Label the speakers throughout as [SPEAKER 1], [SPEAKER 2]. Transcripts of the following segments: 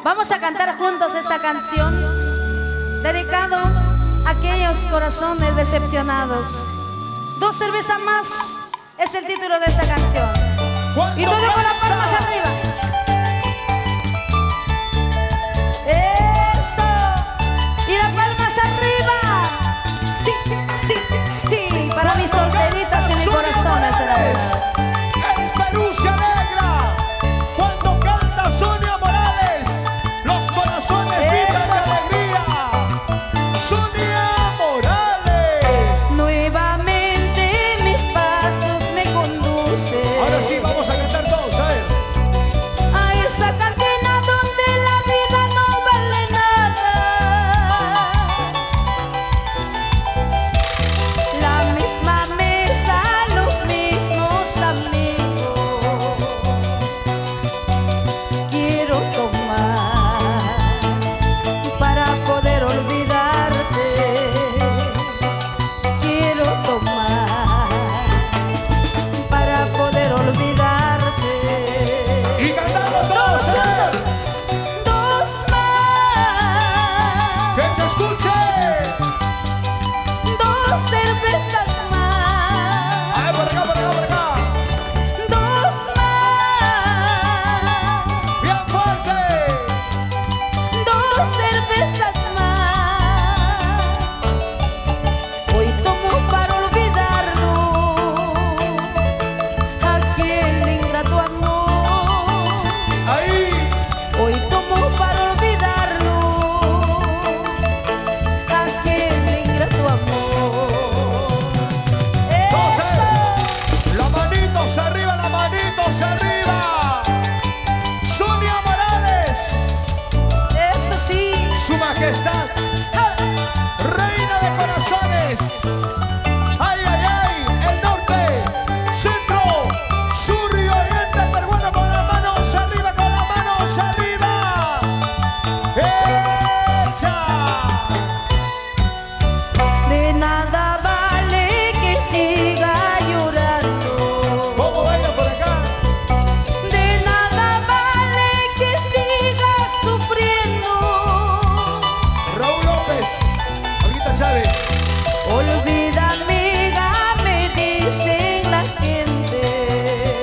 [SPEAKER 1] Vamos a cantar juntos esta canción, dedicado a aquellos corazones decepcionados. Dos cervezas más es el título de esta canción. Y todo con las palmas arriba. Eso. Y las palmas arriba. Sí, sí, sí. Para mis solteritas y mis corazones enamorados.
[SPEAKER 2] El Perú se alegra cuando canta Sonia Morales. Los corazones vibran de alegría. Sonia Morales.
[SPEAKER 1] Nuevamente mis pasos me conducen.
[SPEAKER 2] Ahora sí, vamos a cantar todos, a ver.
[SPEAKER 1] A esa cantina donde la vida no vale nada. La misma mesa, los mismos amigos. Quiero tomar para poder olvidarte. Quiero tomar para poder olvidarte.
[SPEAKER 2] Y cantamos todos, a ver.
[SPEAKER 1] Dos más.
[SPEAKER 2] Que se escuche.
[SPEAKER 1] Dos cervezas más.
[SPEAKER 2] A ver, por acá, por acá, por acá.
[SPEAKER 1] Dos más.
[SPEAKER 2] Bien fuerte.
[SPEAKER 1] Dos cervezas más. Hoy tomo para olvidarlo, aquel ingrato amor.
[SPEAKER 2] Ahí.
[SPEAKER 1] Hoy tomo para olvidarlo, aquel ingrato amor.
[SPEAKER 2] Entonces, las manitos arriba, las manitos arriba. Sonia Morales,
[SPEAKER 1] Eso sí.
[SPEAKER 2] su majestad, reina de corazones. Ay, ay, ay, el norte, centro, sur y oriente peruano con las manos arriba, con las manos arriba. ¡Echa!
[SPEAKER 1] De nada vale que siga llorando.
[SPEAKER 2] ¿Cómo baila por acá?
[SPEAKER 1] De nada vale que siga sufriendo.
[SPEAKER 2] Raúl López, Olguita Chávez.
[SPEAKER 1] Olvida, amiga, me dicen la gente.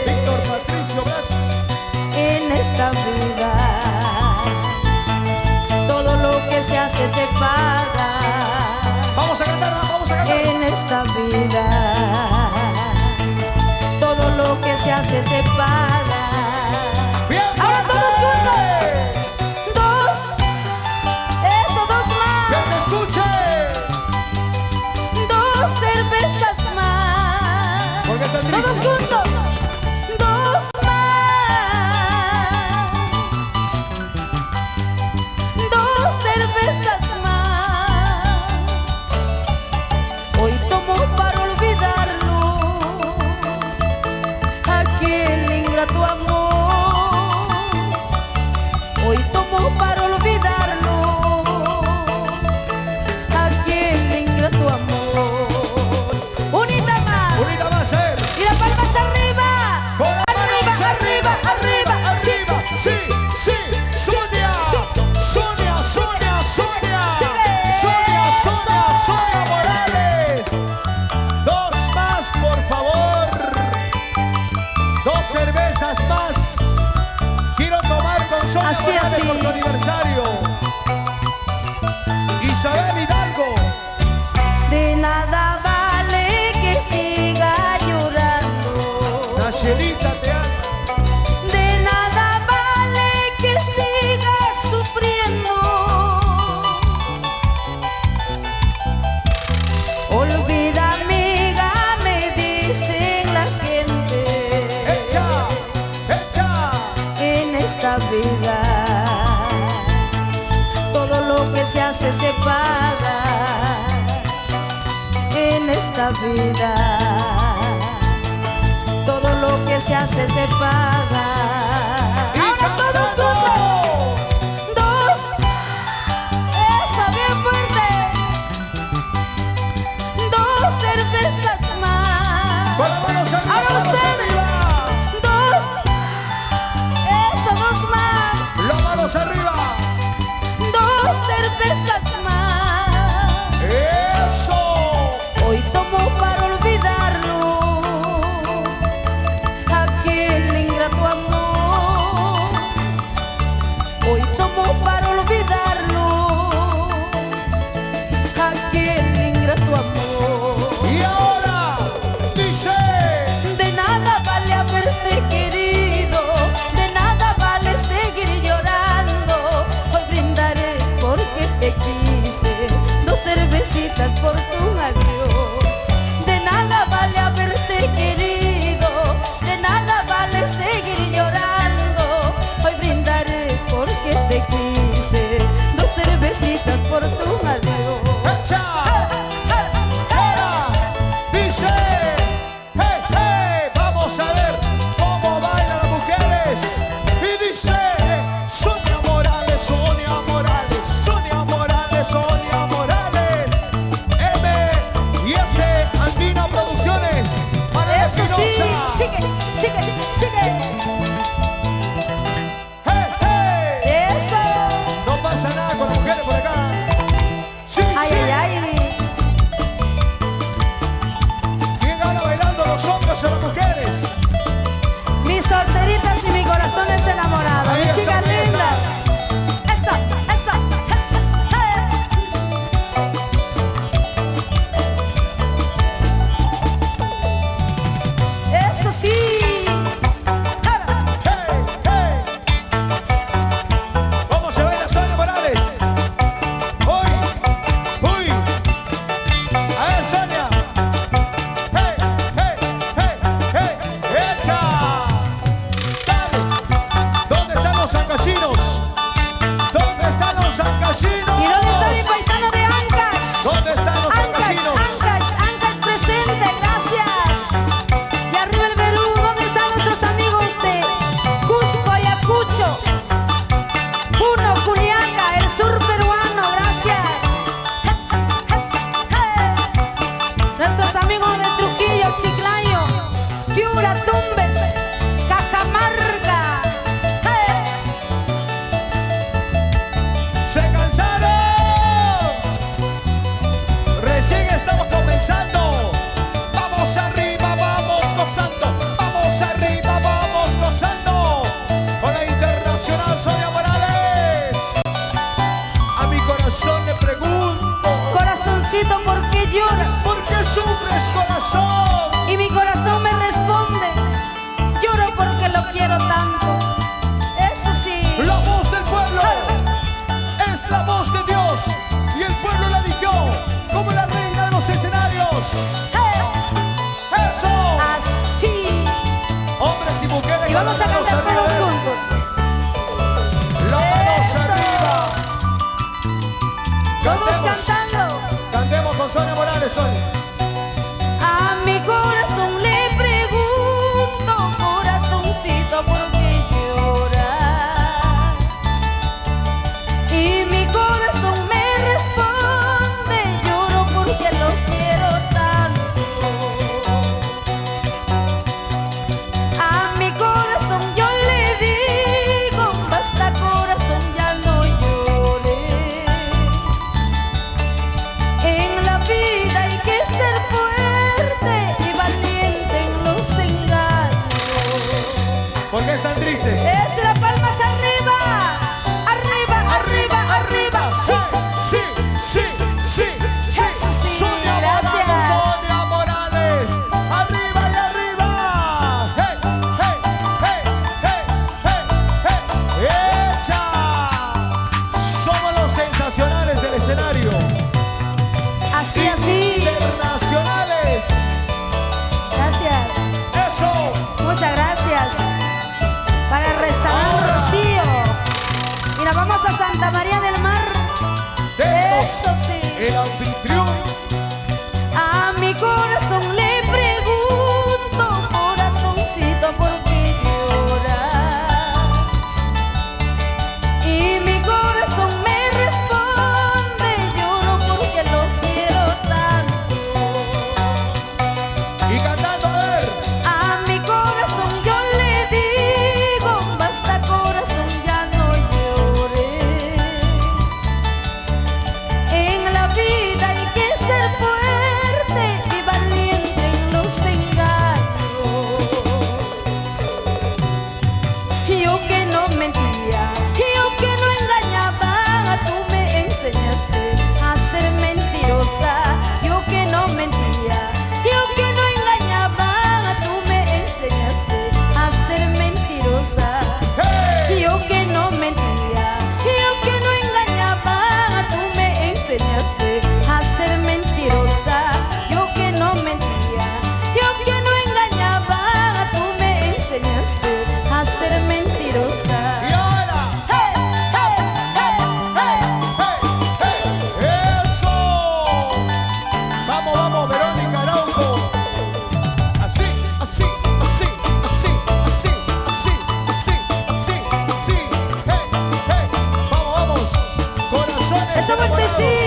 [SPEAKER 2] Víctor Patricio Blas.
[SPEAKER 1] En esta vida todo lo que se hace se paga.
[SPEAKER 2] Vamos a cantar, vamos a cantar.
[SPEAKER 1] En esta vida todo lo que se hace se paga.
[SPEAKER 2] Bien,
[SPEAKER 1] Ahora todos juntos. Dos. Eso, dos
[SPEAKER 2] que
[SPEAKER 1] más.
[SPEAKER 2] se escuche.
[SPEAKER 1] Dos cervezas más.
[SPEAKER 2] ¿Por qué tan triste?
[SPEAKER 1] Todos juntos. Dos más. Dos cervezas más. Hoy tomo para olvidarlo, aquel ingrato amor. Hoy tomo para olvidarlo, aquel ingrato amor. Unita más.
[SPEAKER 2] Unita más, a ver.
[SPEAKER 1] Y las palmas arriba.
[SPEAKER 2] Con las manos
[SPEAKER 1] Arriba, arriba, arriba.
[SPEAKER 2] arriba. Sí, sí. Sonia. Sonia, Sonia, Sonia. Sonia, Sonia, Sonia Morales. Dos más, por favor. Dos cervezas más. Quiero tomar con Sonia
[SPEAKER 1] Así,
[SPEAKER 2] Morales
[SPEAKER 1] así.
[SPEAKER 2] por su aniversario. Isabel Hidalgo.
[SPEAKER 1] De nada vale que siga llorando.
[SPEAKER 2] Nachelita, te amo.
[SPEAKER 1] De nada vale que siga sufriendo. Olvida, amiga, me dicen la gente.
[SPEAKER 2] Echa, echa.
[SPEAKER 1] En esta vida todo lo que se hace se paga. En esta vida todo lo que se hace se paga.
[SPEAKER 2] Y
[SPEAKER 1] Ahora todos
[SPEAKER 2] cantando.
[SPEAKER 1] juntos. Dos. Eso, bien fuerte. Dos cervezas más.
[SPEAKER 2] Con las manos arriba,
[SPEAKER 1] Ahora
[SPEAKER 2] manos
[SPEAKER 1] ustedes.
[SPEAKER 2] arriba.
[SPEAKER 1] Dos. Eso, dos más.
[SPEAKER 2] Las manos arriba. ¿Por qué están tristes?
[SPEAKER 1] Es las palmas arriba. Arriba, arriba, arriba. Sí,
[SPEAKER 2] sí, sí, sí, sí.
[SPEAKER 1] Eso sí,
[SPEAKER 2] Sonia
[SPEAKER 1] gracias.
[SPEAKER 2] Morales, Sonia Morales. Arriba y arriba. Hey, hey, hey, hey, hey, hey. ¡Echa! Somos los sensacionales del escenario.
[SPEAKER 1] Así, así.
[SPEAKER 2] Internacionales.
[SPEAKER 1] Gracias.
[SPEAKER 2] Eso.
[SPEAKER 1] Muchas gracias. Para el restaurante Rocío. Y nos vamos a Santa María del Mar. Eso sí.
[SPEAKER 2] El anfitrión.
[SPEAKER 1] A mi corazón le pregunto, corazoncito, ¿por qué lloras? Y mi corazón me responde, lloro porque lo quiero tanto.
[SPEAKER 2] Y cantando, a ver.
[SPEAKER 1] A mi corazón yo le digo, basta corazón, ya no llores. En la vida hay que ser fuerte y valiente en los engaños. Yo que no mentía, yo que no engañaba, tú me enseñaste a ser mentirosa. Yo que no mentía, yo que no engañaba, tú me enseñaste a ser mentirosa.
[SPEAKER 2] ¡Hey!
[SPEAKER 1] Yo que no mentía, yo que no engañaba, tú me enseñaste a ser mentirosa. Yo que no mentía, yo que no engañaba, tú me enseñaste a ser mentirosa.
[SPEAKER 2] Y ahora.
[SPEAKER 1] ¡Hey, hey, hey, hey!
[SPEAKER 2] ¡Eso! Vamos, vamos, Verónica Araujo. Así, así, así, así, así, así, así, así, así. ¡Hey, hey! Vamos, vamos. Corazones.
[SPEAKER 1] ¡Esa vueltecita!